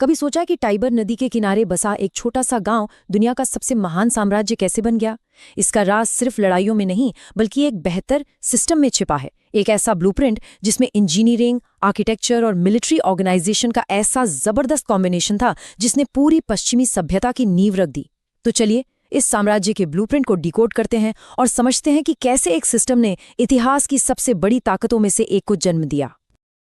कभी सोचा कि टाइबर नदी के किनारे बसा एक छोटा सा गांव दुनिया का सबसे महान साम्राज्य कैसे बन गया? इसका राज सिर्फ लड़ाइयों में नहीं बल्कि एक बेहतर सिस्टम में छिपा है। एक ऐसा ब्लूप्रिंट जिसमें इंजीनियरिंग, आर्किटेक्चर और मिलिट्री ऑर्गेनाइजेशन का ऐसा जबरदस्त कॉम्बिनेशन था जिसने पूरी पश्चिमी सभ्यता की नींव रख दी। तो चलिए इस साम्राज्य के ब्लूप्रिंट को डिकोड करते हैं और समझते हैं कि कैसे एक सिस्टम ने इतिहास की सबसे बड़ी ताकतों में से एक को जन्म दिया।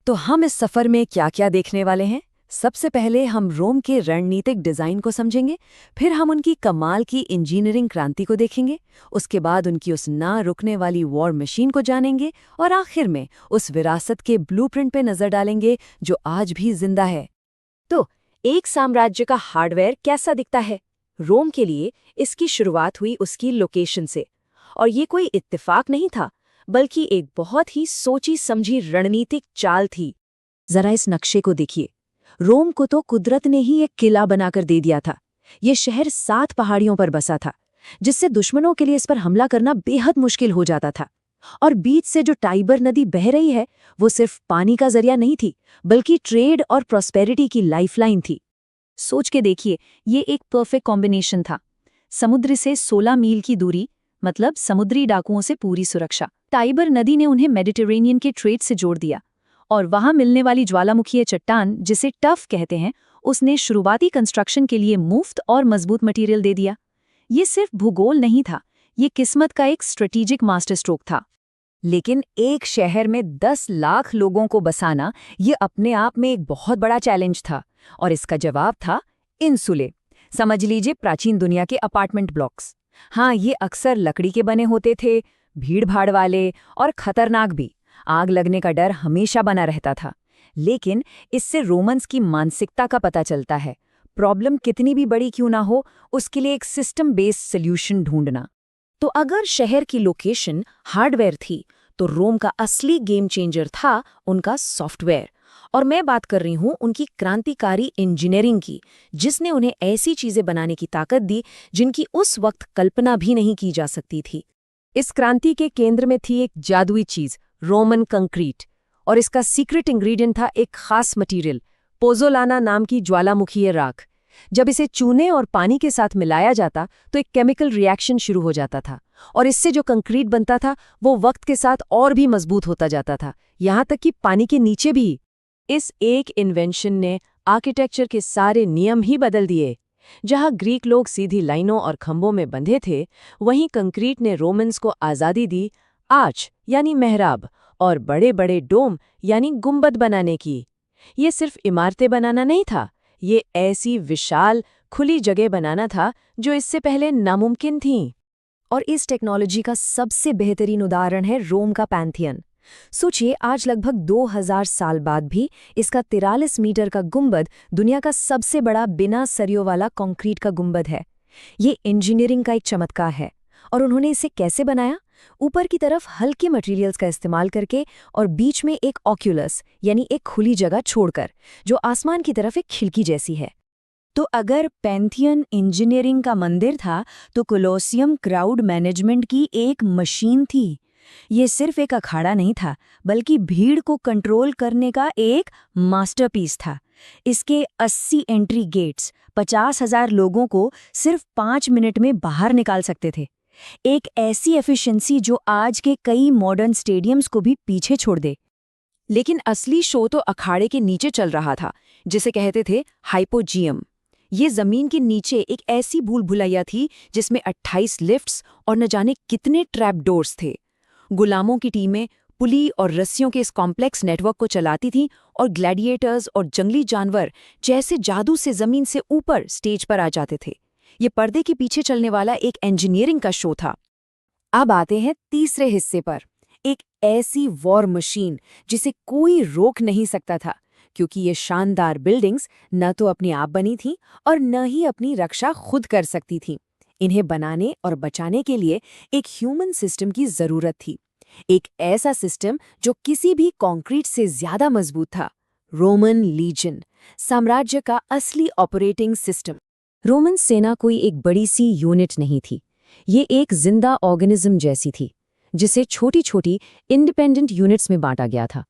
तो हम इस सफर में क्या क्या देखने वाले हैं? सबसे पहले हम रोम के रणनीतिक डिजाइन को समझेंगे, फिर हम उनकी कमाल की इंजीनियरिंग क्रांति को देखेंगे, उसके बाद उनकी उस ना रुकने वाली वॉर मशीन को जानेंगे और आखिर में उस विरासत के ब्लूप्रिंट पे नजर डालेंगे जो आज भी जिंदा है। तो एक साम्राज्य का हार्डवेयर कैसा दिखता है? रोम के लिए इसकी शुरुआत हुई उसकी लोकेशन से, और ये कोई इत्तेफाक नहीं था बल्कि एक बहुत ही सोची समझी रणनीतिक चाल थी। जरा इस नक्शे को देखिए। रोम को तो कुदरत ने ही एक किला बनाकर दे दिया था। ये शहर 7 पहाड़ियों पर बसा था, जिससे दुश्मनों के लिए इस पर हमला करना बेहद मुश्किल हो जाता था। और बीच से जो टाइबर नदी बह रही है, वो सिर्फ पानी का जरिया नहीं थी बल्कि ट्रेड और प्रॉस्पेरिटी की लाइफलाइन थी। सोच के देखिए, ये एक परफेक्ट कॉम्बिनेशन था। समुद्र से 16 मील की दूरी, मतलब समुद्री डाकुओं से पूरी सुरक्षा। टाइबर नदी ने उन्हें मेडिटेरेनियन के ट्रेड से जोड़ दिया, और वहां मिलने वाली ज्वालामुखीय चट्टान, जिसे टफ कहते हैं, उसने शुरुआती कंस्ट्रक्शन के लिए मुफ्त और मजबूत मटेरियल दे दिया। ये सिर्फ भूगोल नहीं था, ये किस्मत का एक स्ट्रेटेजिक मास्टर स्ट्रोक था। लेकिन एक शहर में 10 लाख लोगों को बसाना ये अपने आप में एक बहुत बड़ा चैलेंज था, और इसका जवाब था इंसुले। समझ लीजिए प्राचीन दुनिया के अपार्टमेंट ब्लॉक्स। हाँ, ये अक्सर लकड़ी के बने होते थे, भीड़-भाड़ वाले और खतरनाक भी। आग लगने का डर हमेशा बना रहता था। लेकिन इससे रोमन्स की मानसिकता का पता चलता है। प्रॉब्लम कितनी भी बड़ी क्यों ना हो, उसके लिए एक सिस्टम बेस्ड सॉल्यूशन ढूंढना। तो अगर शहर की लोकेशन हार्डवेयर थी, तो रोम का असली गेम चेंजर था उनका सॉफ्टवेयर। और मैं बात कर रही हूं उनकी क्रांतिकारी इंजीनियरिंग की, जिसने उन्हें ऐसी चीजें बनाने की ताकत दी जिनकी उस वक्त कल्पना भी नहीं की जा सकती थी। इस क्रांति के केंद्र में थी एक जादुई चीज, रोमन कंक्रीट। और इसका सीक्रेट इंग्रेडिएंट था एक खास मटेरियल, पोज़ोलाना नाम की ज्वालामुखीय राख। जब इसे चूने और पानी के साथ मिलाया जाता तो एक केमिकल रिएक्शन शुरू हो जाता था, और इससे जो कंक्रीट बनता था वो वक्त के साथ और भी मजबूत होता जाता था, यहाँ तक कि पानी के नीचे भी। इस एक इन्वेंशन ने आर्किटेक्चर के सारे नियम ही बदल दिए। जहाँ ग्रीक लोग सीधी लाइनों और खंभों में बंधे थे, वहीं कंक्रीट ने रोमन्स को आज़ादी दी आर्च यानी मेहराब और बड़े बड़े डोम यानी गुंबद बनाने की। ये सिर्फ इमारतें बनाना नहीं था, ये ऐसी विशाल खुली जगह बनाना था जो इससे पहले नामुमकिन थी। और इस टेक्नोलॉजी का सबसे बेहतरीन उदाहरण है रोम का पैंथियन। सोचिए, आज लगभग 2000 साल बाद भी इसका 43 मीटर का गुंबद दुनिया का सबसे बड़ा बिना सरियों वाला कंक्रीट का गुंबद है। ये इंजीनियरिंग का एक चमत्कार है। और उन्होंने इसे कैसे बनाया? ऊपर की तरफ हल्के मटेरियल्स का इस्तेमाल करके और बीच में एक ऑक्यूलस यानी एक खुली जगह छोड़कर, जो आसमान की तरफ एक खिड़की जैसी है। तो अगर पैंथियन इंजीनियरिंग का मंदिर था, तो कोलोसियम क्राउड मैनेजमेंट की एक मशीन थी। ये सिर्फ एक अखाड़ा नहीं था बल्कि भीड़ को कंट्रोल करने का एक मास्टरपीस था। इसके 80 एंट्री गेट्स 50,000 लोगों को सिर्फ 5 मिनट में बाहर निकाल सकते थे। एक ऐसी एफिशिएंसी जो आज के कई मॉडर्न स्टेडियम्स को भी पीछे छोड़ दे। लेकिन असली शो तो अखाड़े के नीचे चल रहा था, जिसे कहते थे हाइपोजियम। ये जमीन के नीचे एक ऐसी भूल भुलैया थी जिसमें 28 लिफ्ट्स और न जाने कितने ट्रैप डोर्स थे। गुलामों की टीमें पुली और रस्सियों के इस कॉम्प्लेक्स नेटवर्क को चलाती थीं, और ग्लैडिएटर्स और जंगली जानवर जैसे जादू से जमीन से ऊपर स्टेज पर आ जाते थे। ये पर्दे के पीछे चलने वाला एक इंजीनियरिंग का शो था। अब आते हैं तीसरे हिस्से पर, एक ऐसी वॉर मशीन जिसे कोई रोक नहीं सकता था, क्योंकि ये शानदार बिल्डिंग्स न तो अपने आप बनी थीं और न ही अपनी रक्षा खुद कर सकती थीं। इन्हें बनाने और बचाने के लिए एक ह्यूमन सिस्टम की जरूरत थी, एक ऐसा सिस्टम जो किसी भी कंक्रीट से ज्यादा मजबूत था। रोमन लीजन, साम्राज्य का असली ऑपरेटिंग सिस्टम। रोमन सेना कोई एक बड़ी सी यूनिट नहीं थी, ये एक जिंदा ऑर्गेनिज्म जैसी थी, जिसे छोटी छोटी इंडिपेंडेंट यूनिट्स में बांटा गया था।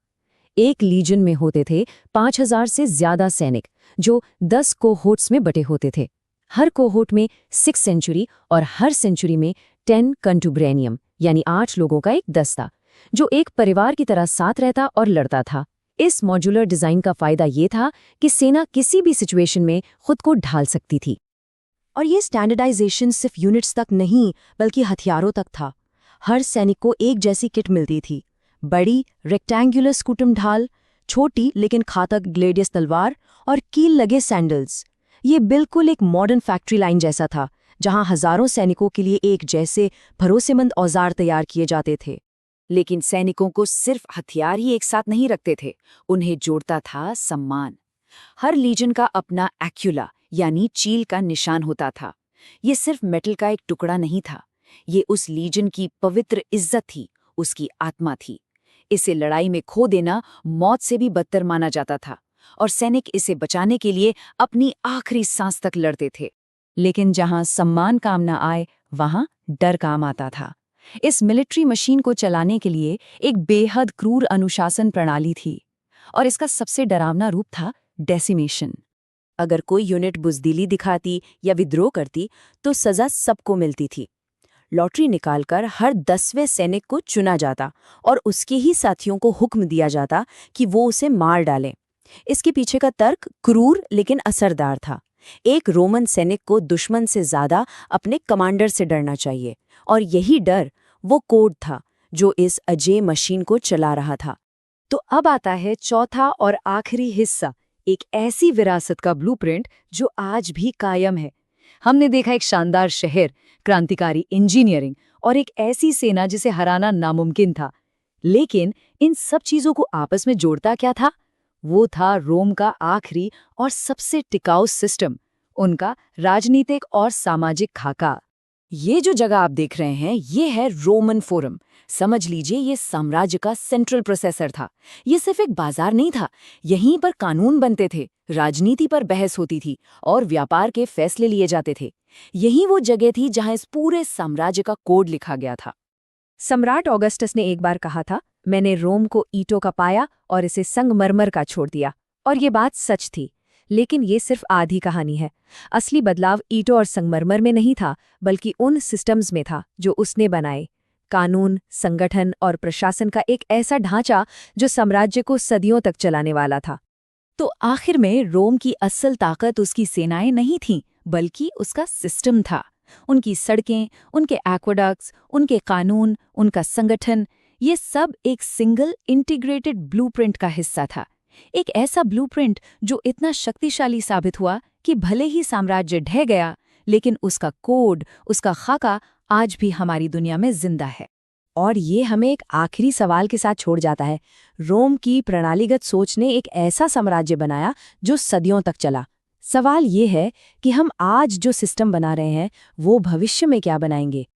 एक लीजन में होते थे 5000 से ज्यादा सैनिक, जो 10 कोहोर्ट्स में बटे होते थे। हर कोहोर्ट में 6 सेंचुरी और हर सेंचुरी में 10 कंटुब्रेनियम यानी 8 लोगों का एक दस्ता, जो एक परिवार की तरह साथ रहता और लड़ता था। इस मॉड्यूलर डिजाइन का फायदा ये था कि सेना किसी भी सिचुएशन में खुद को ढाल सकती थी। और ये स्टैंडर्डाइजेशन सिर्फ यूनिट्स तक नहीं बल्कि हथियारों तक था। हर सैनिक को एक जैसी किट मिलती थी, बड़ी रेक्टेंगुलर स्कूटम ढाल, छोटी लेकिन घातक ग्लेडियस तलवार और कील लगे सैंडल्स। ये बिल्कुल एक मॉडर्न फैक्ट्री लाइन जैसा था, जहां हजारों सैनिकों के लिए एक जैसे भरोसेमंद औजार तैयार किए जाते थे। लेकिन सैनिकों को सिर्फ हथियार ही एक साथ नहीं रखते थे, उन्हें जोड़ता था सम्मान। हर लीजन का अपना एक्युला यानी चील का निशान होता था। ये सिर्फ मेटल का एक टुकड़ा नहीं था, ये उस लीजन की पवित्र इज्जत थी, उसकी आत्मा थी। इसे लड़ाई में खो देना मौत से भी बदतर माना जाता था, और सैनिक इसे बचाने के लिए अपनी आखिरी सांस तक लड़ते थे। लेकिन जहां सम्मान काम न आए, वहां डर काम आता था। इस मिलिट्री मशीन को चलाने के लिए एक बेहद क्रूर अनुशासन प्रणाली थी, और इसका सबसे डरावना रूप था डेसिमेशन। अगर कोई यूनिट बुजदिली दिखाती या विद्रोह करती तो सजा सबको मिलती थी। लॉटरी निकालकर हर 10वें सैनिक को चुना जाता और उसके ही साथियों को हुक्म दिया जाता कि वो उसे मार डालें। इसके पीछे का तर्क क्रूर लेकिन असरदार था। एक रोमन सैनिक को दुश्मन से ज्यादा अपने कमांडर से डरना चाहिए, और यही डर वो कोड था जो इस अजेय मशीन को चला रहा था। तो अब आता है चौथा और आखिरी हिस्सा, एक ऐसी विरासत का ब्लूप्रिंट जो आज भी कायम है। हमने देखा एक शानदार शहर, क्रांतिकारी इंजीनियरिंग और एक ऐसी सेना जिसे हराना नामुमकिन था। लेकिन इन सब चीजों को आपस में जोड़ता क्या था? वो था रोम का आखिरी और सबसे टिकाऊ सिस्टम, उनका राजनीतिक और सामाजिक खाका। ये जो जगह आप देख रहे हैं, ये है रोमन फोरम। समझ लीजिए ये साम्राज्य का सेंट्रल प्रोसेसर था। ये सिर्फ एक बाजार नहीं था, यहीं पर कानून बनते थे, राजनीति पर बहस होती थी और व्यापार के फैसले लिए जाते थे। यही वो जगह थी जहां इस पूरे साम्राज्य का कोड लिखा गया था। सम्राट ऑगस्टस ने एक बार कहा था, मैंने रोम को ईंटों का पाया और इसे संगमरमर का छोड़ दिया। और ये बात सच थी, लेकिन ये सिर्फ आधी कहानी है। असली बदलाव ईंटों और संगमरमर में नहीं था, बल्कि उन सिस्टम्स में था जो उसने बनाए। कानून, संगठन और प्रशासन का एक ऐसा ढांचा जो साम्राज्य को सदियों तक चलाने वाला था। तो आखिर में रोम की असल ताकत उसकी सेनाएं नहीं थीं, बल्कि उसका सिस्टम था। उनकी सड़कें, उनके एक्वाडक्ट्स, उनके कानून, उनका संगठन, ये सब एक सिंगल इंटीग्रेटेड ब्लूप्रिंट का हिस्सा था। एक ऐसा ब्लूप्रिंट जो इतना शक्तिशाली साबित हुआ कि भले ही साम्राज्य ढह गया, लेकिन उसका कोड, उसका खाका आज भी हमारी दुनिया में जिंदा है। और ये हमें एक आखिरी सवाल के साथ छोड़ जाता है। रोम की प्रणालीगत सोच ने एक ऐसा साम्राज्य बनाया जो सदियों तक चला। सवाल ये है कि हम आज जो सिस्टम बना रहे हैं, वो भविष्य में क्या बनाएंगे?